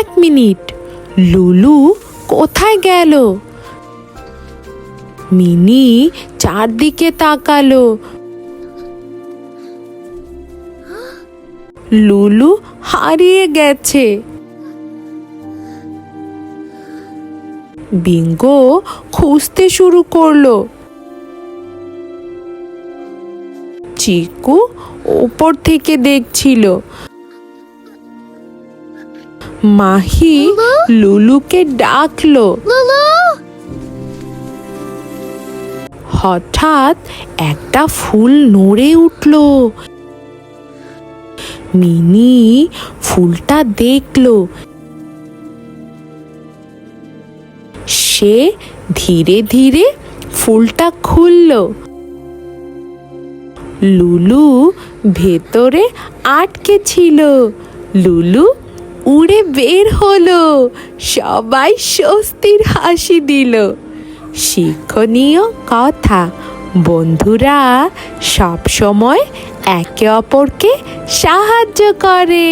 এক মিনিট, লুলু কোথায় গেল? মিনি চারদিকে তাকালো। লুলু হারিয়ে গেছে। বিঙ্গো খুঁজতে শুরু করলো। চিকু ওপর থেকে দেখছিল। মাহি লুলুকে ডাকলো। হঠাৎ একটা ফুল নড়ে উঠল। মিনি ফুলটা দেখলো। সে ধীরে ধীরে ফুলটা খুলল। লুলু ভেতরে আটকে ছিল। লুলু উড়ে বের হলো। সবাই স্বস্তির হাসি দিল। শিক্ষণীয় কথা, বন্ধুরা সব সময় একে অপরকে সাহায্য করে।